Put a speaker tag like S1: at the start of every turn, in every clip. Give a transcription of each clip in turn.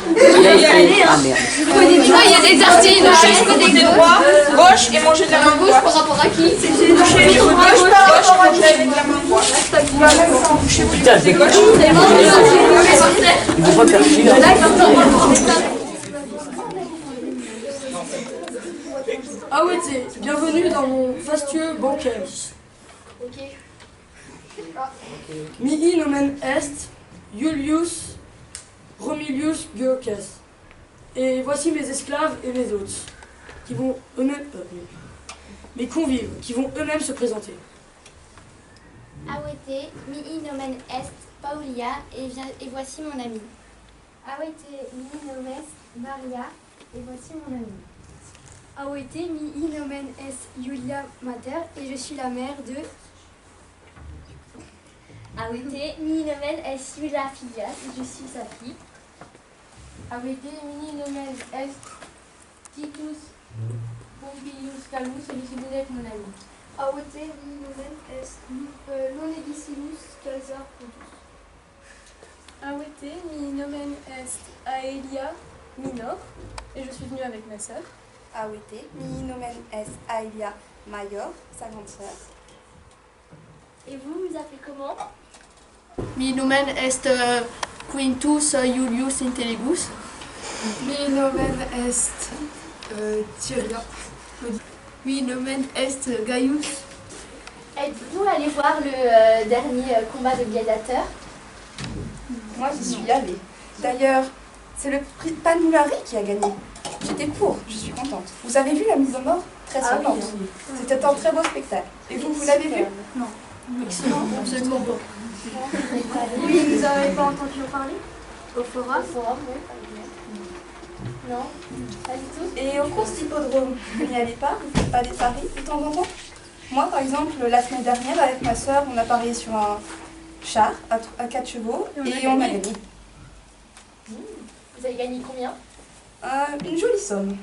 S1: Ah merde.
S2: Il y a des tartines.
S3: Côté droit, gauche et manger de la main
S2: Gauche
S3: droite.
S2: par rapport à qui?
S3: Gauche par manger avec la main droite.
S1: Putain, c'est gauche. Ils vont pas faire chier.
S4: Ah ouais, bienvenue dans mon fastueux banquet. Mihi nomen est Julius Romilius Georges. Et voici mes esclaves et mes hôtes, qui vont eux-mêmes, mes convives, qui vont eux-mêmes se présenter.
S5: Awete, mihi nomen est Paulia, et voici mon ami.
S6: Awete, mihi nomen est Maria, et voici mon ami.
S7: Awete, mihi nomen est Julia Mater, et je suis la mère de...
S5: Awete, mihi nomen est Julia Filias, et je suis sa fille.
S6: Awete, mihi nomen est Titus Pompilius Calvus, et je suis Dédette, mon ami.
S7: Awete, mihi nomen est Lonegicillus Caesar Pontus.
S8: Awete, mi nomen est Aelia Minor, et je suis venue avec ma sœur.
S9: Awete, mi nomen est Aelia Major, sa grande sœur.
S5: Et vous, vous appelez comment?
S2: Mi nomen est Quintus Julius Intelligus.
S7: Mi nomen est Tyria.
S2: Mi nomen est Gaius.
S5: Êtes-vous allé voir le dernier combat de gladiateurs?
S9: Moi, j'y suis allée. D'ailleurs, c'est le prix Panmoulari qui a gagné. J'étais pour, je suis contente. Vous avez vu la mise en mort? Très sanglante. C'était un très beau spectacle. Et vous, vous l'avez vu?
S7: Non.
S2: Excellent, absolument pas.
S7: Oui, vous n'avez pas entendu en parler?
S5: Au forum, oui. Non, pas du tout.
S9: Et aux courses d'hippodrome, vous n'y allez pas? Vous ne faites pas des paris de temps en temps? Moi, par exemple, la semaine dernière, avec ma soeur, on a parié sur un char à 4 chevaux et on a gagné.
S5: Vous avez gagné combien?
S9: Une jolie somme.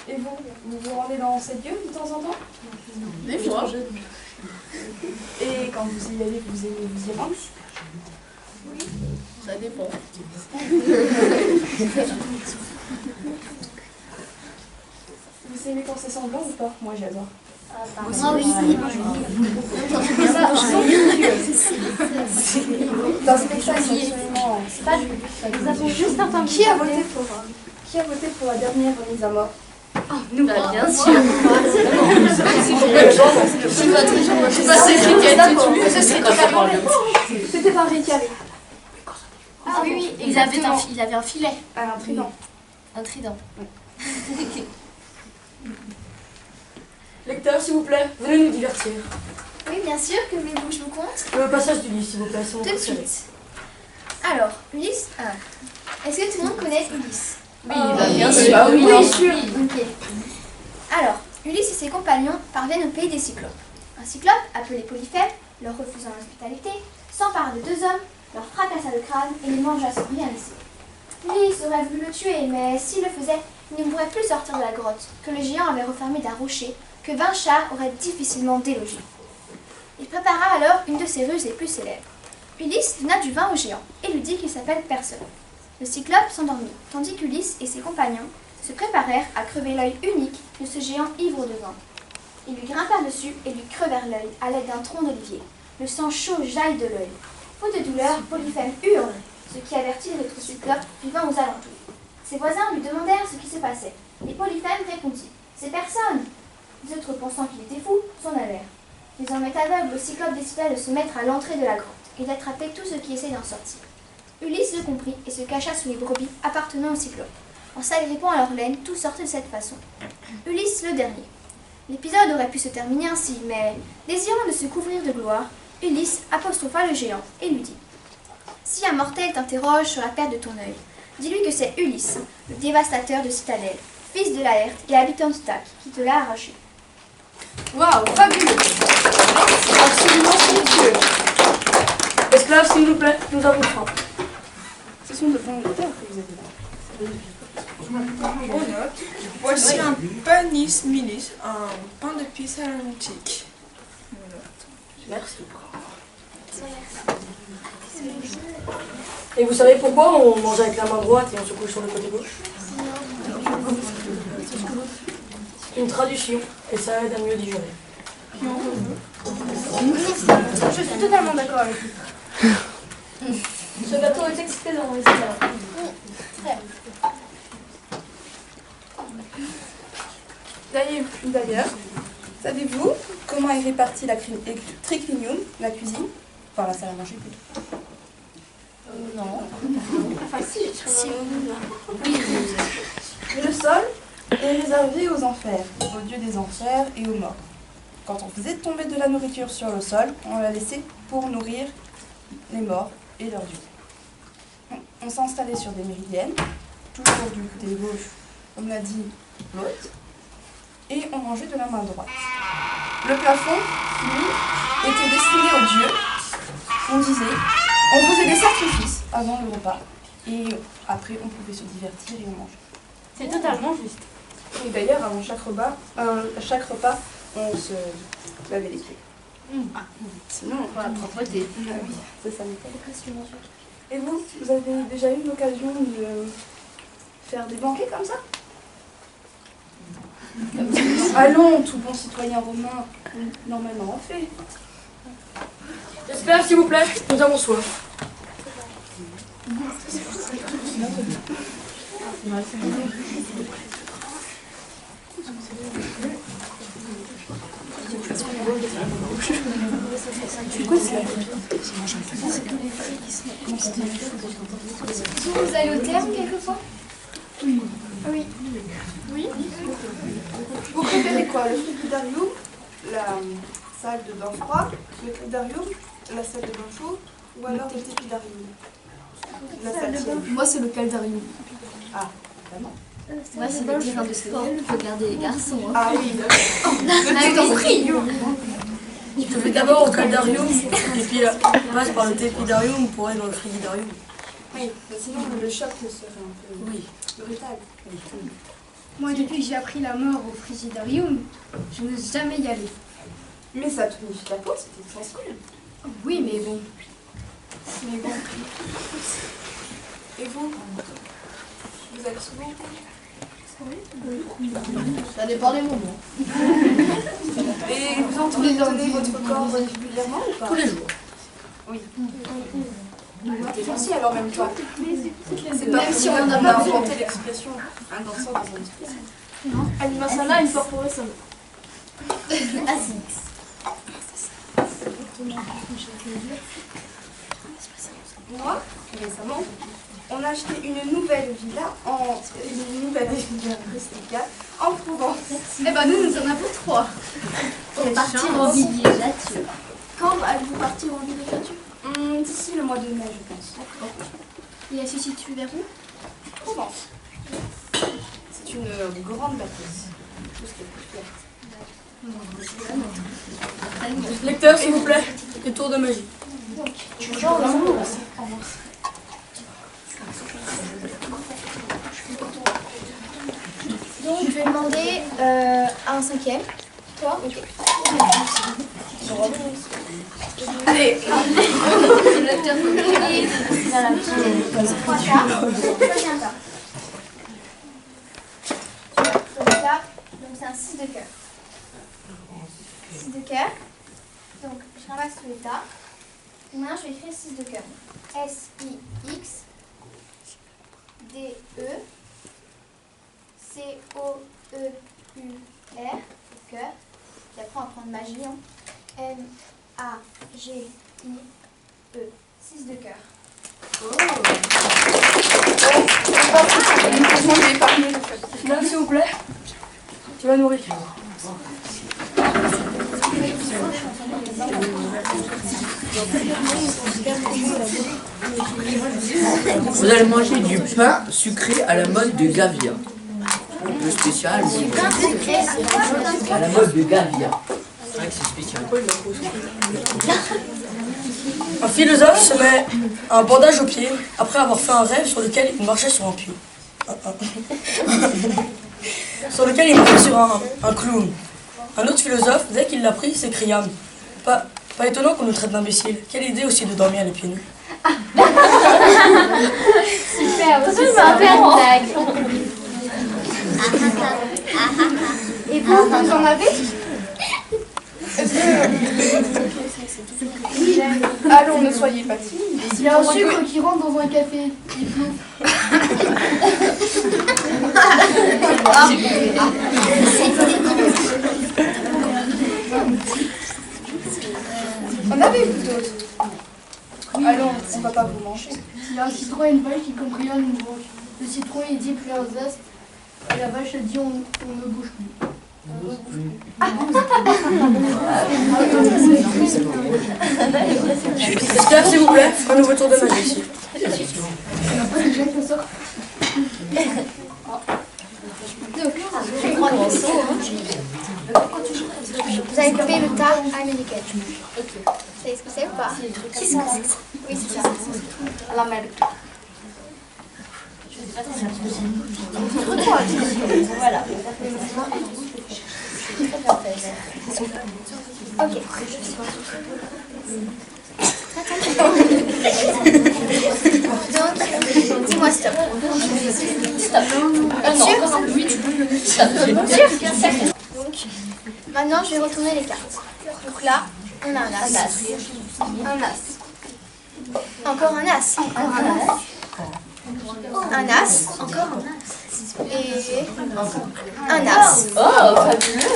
S9: Et vous, vous vous rendez dans ces lieux de temps en temps?
S2: Des fois.
S9: Et quand vous y allez, vous aimez vous y rendre?
S2: Ça dépend.
S9: Vous aimez quand c'est sanglant ou pas? Moi, j'adore. Dans spectacle, absolument.
S5: Nous avons juste entendu.
S9: Qui a voté pour la dernière remise à mort?
S2: Nous, bien sûr. Je passe les
S7: C'était pas Récalé.
S5: Ah oui, il avait un filet.
S9: Un trident.
S5: Un trident.
S4: Lecteur, s'il vous plaît, venez nous divertir.
S5: Oui, bien sûr, que voulez-vous que je vous conte?
S4: Le passage du livre, s'il vous plaît, c'est mon
S5: Tout de
S4: préféré.
S5: suite. Alors, Ulysse. Est-ce que tout le monde connaît Ulysse?
S2: Oui, bien sûr.
S5: Oui, sûr. Ok. Alors, Ulysse et ses compagnons parviennent au pays des Cyclopes. Un cyclope, appelé Polyphème, leur refusant l'hospitalité, s'empara de deux hommes, leur fracassa le crâne et les mangea sans rien laisser. Ulysse aurait voulu le tuer, mais s'il le faisait, il ne pourrait plus sortir de la grotte, que le géant avait refermée d'un rocher, que 20 chats auraient difficilement délogé. Il prépara alors une de ses ruses les plus célèbres. Ulysse donna du vin au géant et lui dit qu'il s'appelle Personne. Le cyclope s'endormit, tandis qu'Ulysse et ses compagnons se préparèrent à crever l'œil unique de ce géant ivre de vin. Ils lui grimpèrent dessus et lui crevèrent l'œil à l'aide d'un tronc d'olivier. Le sang chaud jaillit de l'œil. Fou de douleur, Polyphème hurle, ce qui avertit les autres cyclopes vivant aux alentours. Ses voisins lui demandèrent ce qui se passait, et Polyphème répondit « C'est Personne !» Les autres, pensant qu'il était fou, s'en allèrent. Désormais aveugle, le cyclope décida de se mettre à l'entrée de la grotte et d'attraper tous ceux qui essaient d'en sortir. Ulysse le comprit et se cacha sous les brebis appartenant au cyclope. En s'agrippant à leur laine, tout sortait de cette façon. Ulysse le dernier. L'épisode aurait pu se terminer ainsi, mais, désirant de se couvrir de gloire, Ulysse apostropha le géant et lui dit « Si un mortel t'interroge sur la perte de ton œil, dis-lui que c'est Ulysse, le dévastateur de Citadelle, fils de Laërte et habitant de Thaque, qui te l'a arraché. »
S4: Waouh, fabuleux! Absolument somptueux. Esclaves, s'il vous plaît, nous avons faim.
S9: Ce sont de bons lecteurs que vous avez là.
S3: On note. Voici un panis milis, un pain d'épices aromatique.
S4: Merci. Et vous savez pourquoi on mange avec la main droite et on se couche sur le côté gauche? C'est une traduction et ça aide à mieux digérer.
S5: Je suis totalement d'accord avec vous.
S1: Ce gâteau est excellent, etc.
S9: D'ailleurs, savez-vous comment est répartie la triclinium, la cuisine? Enfin, la salle à manger plutôt.
S2: Non.
S9: Le sol est réservé aux enfers, aux dieux des enfers et aux morts. Quand on faisait tomber de la nourriture sur le sol, on la laissait pour nourrir les morts et leurs dieux. On s'installait sur des méridiennes, toujours du côté gauche, comme l'a dit l'autre, et on mangeait de la main droite. Le plafond, lui, était destiné aux dieux. On disait, on faisait des sacrifices avant le repas, et après on pouvait se divertir et on mangeait.
S6: C'est totalement juste.
S9: Et d'ailleurs, avant chaque repas, on se lavait les pieds. Sinon,
S2: Pour la propreté.
S9: oui, c'est ça. Et vous, vous avez déjà eu l'occasion de faire des banquets comme ça? Allons, tout bon citoyen romain, normalement on fait.
S4: J'espère, s'il vous plaît, nous avons soif.
S5: Vous allez au terme quelquefois? Oui.
S9: Vous préférez quoi? Le frigidarium, la salle de bain froid, le frigidarium, la salle de bain chaud, ou alors le tépidarium? La salle tiède.
S2: Moi, c'est le caldarium.
S9: Ah, vraiment.
S2: Moi, c'est le terrain de sport. Il faut garder les garçons. Hein.
S9: Ah oui, d'accord.
S4: Je vais d'abord au caldarium et puis on passe par le tépidarium pour aller dans le frigidarium.
S9: Oui, sinon le choc serait un peu brutal.
S7: Moi, depuis que j'ai appris la mort au frigidarium, je n'ose jamais y aller.
S9: Mais ça tonifie la peau, c'était sensible.
S7: Oui, mais bon.
S9: Mais bon. Et vous? Vous allez souvent?
S2: Ça dépend des moments.
S9: Et vous entretenez votre corps régulièrement ou pas?
S4: Tous les jours.
S9: Oui. Merci alors même toi. C'est pas
S2: Même si on
S9: a
S2: n'a pas
S9: inventé l'expression un danseur dans un esprit.
S8: Anima sana, incorpore sana.
S2: Asix.
S9: Moi, récemment, on a acheté une nouvelle villa rusticale en Provence.
S7: Eh ben, nous en avons 3.
S2: Pour partir en villégiature.
S8: Quand allez-vous partir en villégiature?
S9: D'ici le mois de mai, je pense.
S7: Et elle se situe vers où?
S9: Provence. C'est une grande bâtisse. Tout ce qui est plus clair.
S4: Lecteur, s'il vous plaît, les tours de magie.
S5: Donc, je vais demander à un 5e. Toi? Ok.
S9: Allez,
S5: Trois cartes. Choisis un carte. Choisis carte. Donc, c'est un 6 de cœur. 6 de cœur. Donc, je ramasse tous les tas. Et maintenant, je vais écrire 6 de cœur. S-I-X D-E C-O-E-U-R cœur. Et après, on va prendre magie. Hein. M-A-G-I-E 6 de cœur.
S4: Là, s'il vous plaît, tu vas nourrir.
S10: Vous allez manger du pain sucré à la mode de Gavia. Un peu spécial. À la mode de Gavia. C'est vrai que c'est spécial.
S4: Un philosophe se met un bandage au pied après avoir fait un rêve sur lequel il marchait sur un pied. Sur lequel il marchait sur un clown. Un autre philosophe, dès qu'il l'a pris, s'écria « Pas étonnant qu'on nous traite d'imbéciles. Quelle idée aussi de dormir les pieds nus. »
S2: Super, super blague.
S9: Et vous, vous en avez? Allons, ne soyez pas timides.
S2: Il y a un sucre qui rentre dans un café. Il pleut.
S9: En avez-vous d'autres? Allons, on ne va pas vous manger.
S2: Il y a un citron et une vache qui cambriolent une branche. Le citron il dit plus un zeste. Et la vache elle dit on ne bouge plus.
S4: Esclave, s'il vous plaît, un nouveau tour de magie ici.
S5: Vous avez coupé le tas américain. Ok. Vous savez ce que c'est ou pas? Qu'est-ce que c'est? Oui, c'est ça. Alors, mais voilà. Ok. Donc, dis-moi stop. Stop. Sûr? Stop. Sûr? Donc, maintenant je vais retourner les cartes. Donc là, on a un as. Un as. Encore un as. Encore un as. Un as. Encore un as. Et un as.
S6: Oh, fabuleux.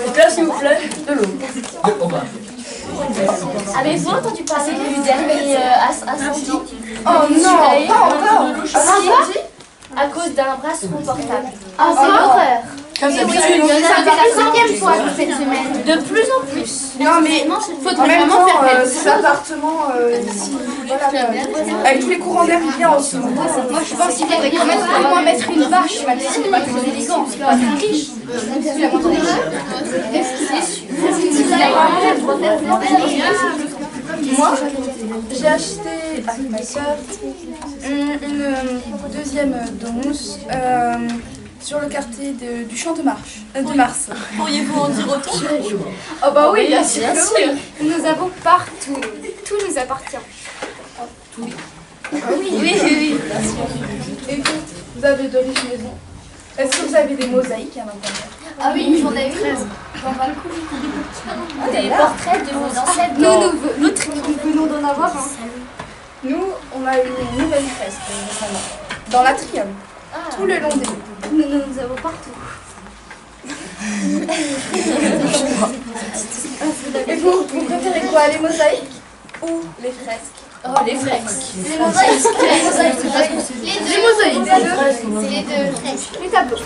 S4: Esclave, s'il vous plaît, de l'eau.
S6: Avez-vous entendu parler du dernier incendie?
S9: Oh non, pas encore.
S6: À cause d'un brasseron portable.
S5: Ah, c'est l'horreur.
S4: Comme
S5: Oui,
S4: d'habitude.
S5: c'est la 5e fois cette semaine.
S6: De plus en plus.
S9: Non, mais en même temps, ces appartements ici, voilà, avec tous les courants d'air qu'il y a en ce moment.
S2: Moi je pense qu'il faudrait quand même au moins mettre une vache, même si c'est pas très élégant, parce que là c'est riche.
S9: Moi, j'ai acheté avec ma soeur une deuxième donce sur le quartier du Champ de Mars.
S8: Pourriez-vous en dire autant?
S9: Oh bah oui, bien sûr.
S2: Nous avons partout. Tout nous appartient.
S9: Oui. Et vous avez de riches maisons. Est-ce que vous avez des mosaïques à l'intérieur?
S2: Ah oui, j'en ai 13.
S6: Des portraits de vos ancêtres.
S2: Nous venons d'en avoir un.
S9: Nous, on a une nouvelle fresque récemment, dans l'atrium, tout le long des rues.
S2: Nous avons partout.
S9: Et vous préférez quoi, les mosaïques ou les fresques?
S6: Oh, les fresques.
S5: Les mosaïques. Les mosaïques.
S9: Les mosaïques,
S5: C'est les deux.
S9: les tableaux.